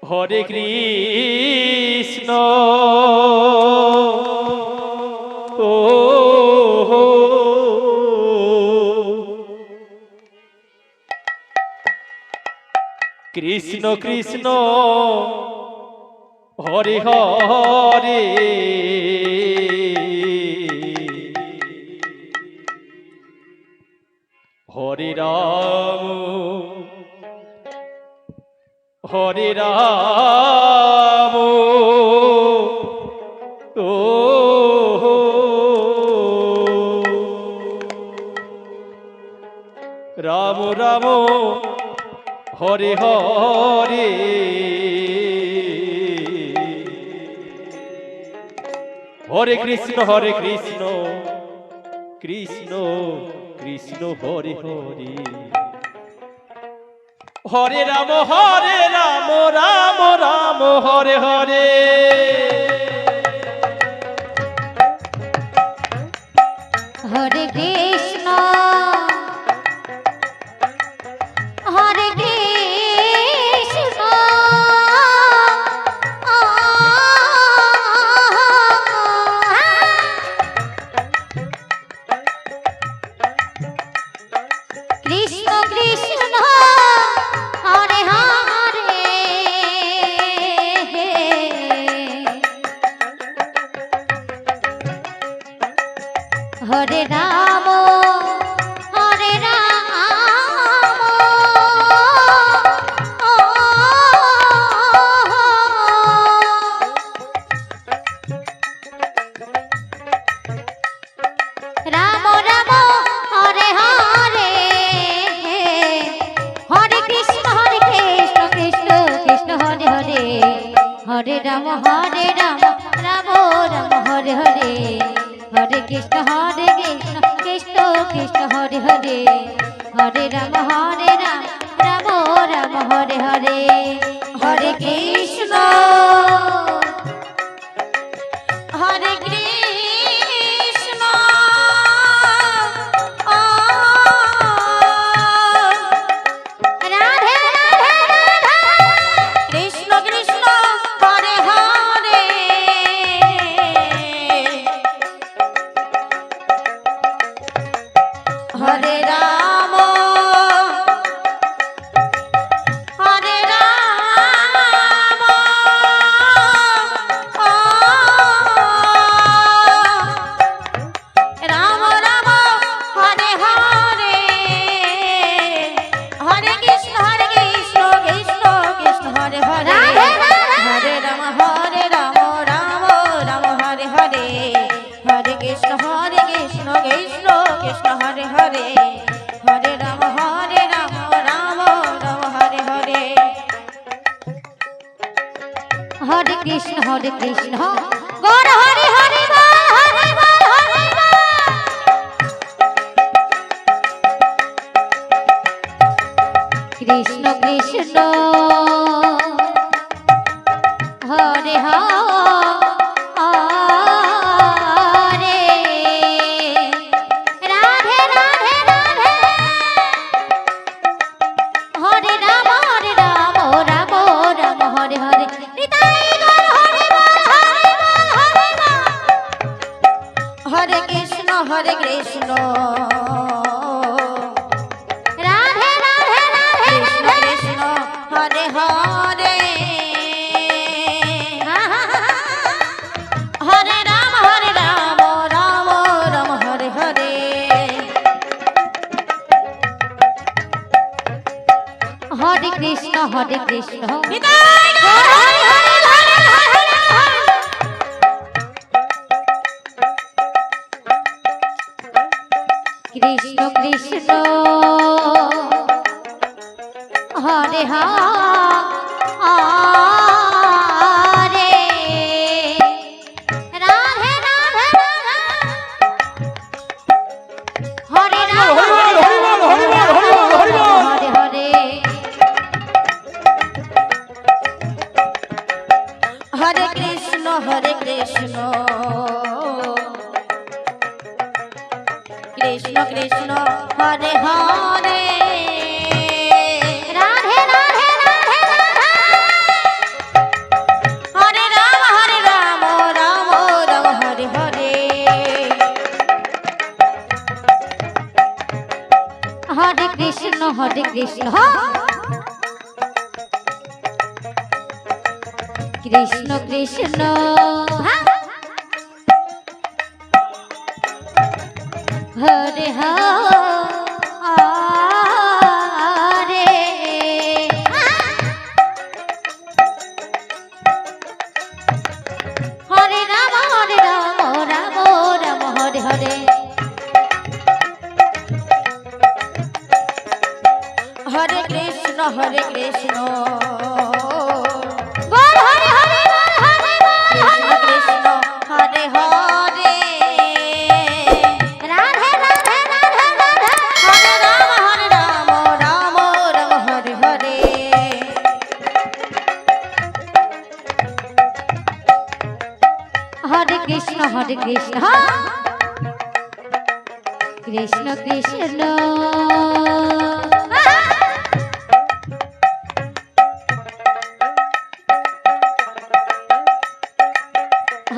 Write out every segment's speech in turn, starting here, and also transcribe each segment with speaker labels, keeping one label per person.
Speaker 1: হরে Krishna ও Krishna Krishna Hare Hare Hare Ram হরে Ram ও Ram Ram Hare Hare Hare Krishna Krishna Krishna Hare Hare Hare Ram Ram Ram Hare Hare
Speaker 2: Hare Krishna হরে Krishna Krishna Krishna Hare Hare Hare Ram হরে Ram Ram Ram Hare Hare Hare Krishna Krishna Krishna Hare Hare Hare Ram Ram Ram Hare Hare Hare Krishna Krishna Krishna Hare Hare Hare Ram Ram Ram Hare Hare Hare Krishna হরে Krishna Radhe Radhe Radhe Krishna Krishna Hare Hare Hare Ram হরে Ram Ram Ram Hare Hare Hare Krishna Krishna Krishna Hare Hare Hare Ram Ram Ram Hare Hare Hare Krishna Krishna Krishna Hare Hare Hare Ram Ram Ram Hare Hare Hare Krishna Gour Hare Hare বল হরে বল হরে বল Krishna Krishna Hare Hare Radhe Radhe Radhe হরে Ram Ram Ram Hare Hare Nitai Gour হরে বল হরে বল হরে বল হরে Krishna Radhe Radhe Radhe Krishna Hare Hare Hare Ram Ram Ram Hare Hare Hare Krishna Nitai Gour Hare Hare Hare Hare Krishna Krishna Hare Hare Radhe Radhe Radhe হরে Ram Hare Hare Hare Krishna Krishna Krishna Hare Hare Radhe Radhe Radhe Radhe হরে Krishna Krishna Krishna Hare Hare Hare Ram Ram Ram Hare Hare Hare Krishna বল Hare Hare বল হরে বল Krishna Hare Hare Radhe Radhe Radhe Radhe হরে Ram Ram Ram Hare Hare Hare Krishna Krishna Krishna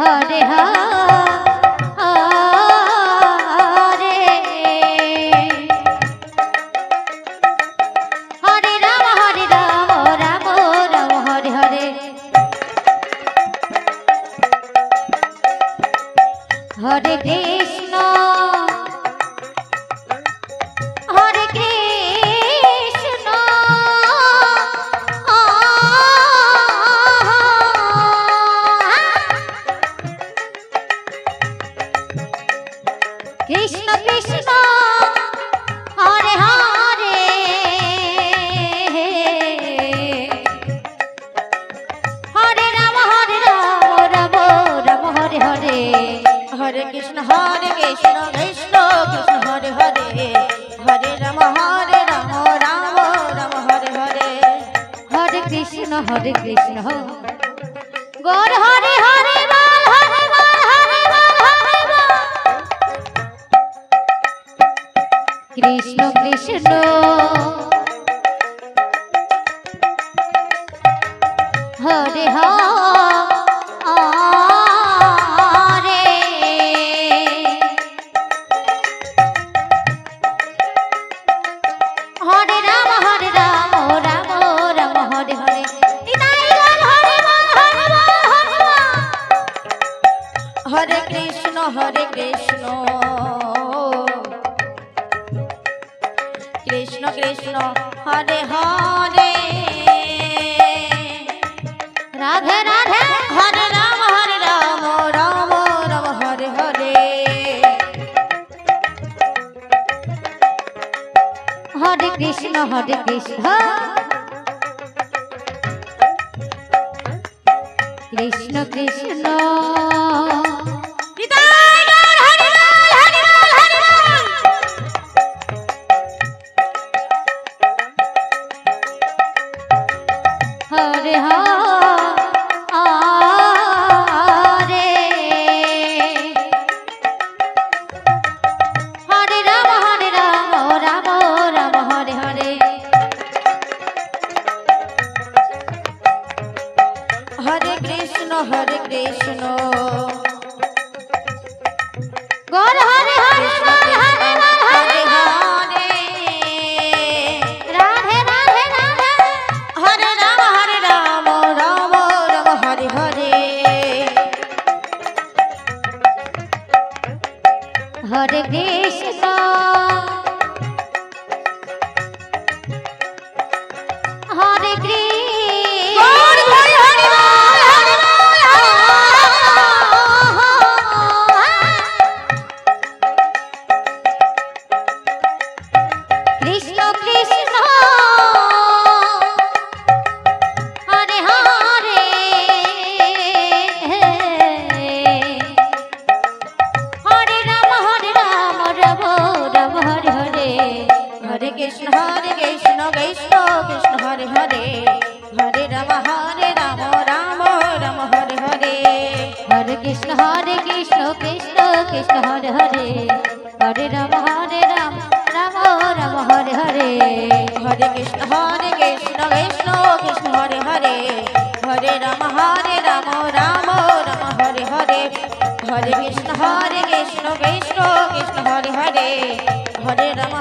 Speaker 2: Hare Hare Hare Ram Ram Ram Hare Hare Hare Krishna হরে Krishna Krishna Krishna Hare Hare Hare Ram Ram Ram Hare Hare Hare Krishna Krishna Krishna Hare Hare Hare Ram Ram Ram Hare Hare Hare Krishna Gour Hare Hare বল হরে বল হরে বল হরে বল Krishna Krishna Hare Hare Hare Ram Ram Ram Hare Hare Nitai Gour হরে বল হরে বল হরে বল হরে Krishna Krishna Krishna Hare Hare Radhe Radhe হরে Ram Ram Ram Hare Hare Hare Krishna Krishna Krishna Hare Hare Hare Ram Ram Ram Hare Hare Hare Krishna Gour Hare Hare বল হরে বল Hare Hare Radhe Radhe Radhe হরে Ram Ram Ram Hare Hare Hare Krishna হরে Krishna Krishna Krishna Hare Hare Hare Ram Ram Ram Hare Hare Hare Krishna Krishna Krishna Hare Hare Hare Ram Ram Ram Hare Hare Hare Krishna Krishna Krishna Hare Hare Hare Ram Ram Ram Hare Hare Hare Krishna Krishna Krishna Hare Hare Hare Ram Ram Ram Hare Hare Hare Krishna Krishna Krishna Hare Hare Hare Ram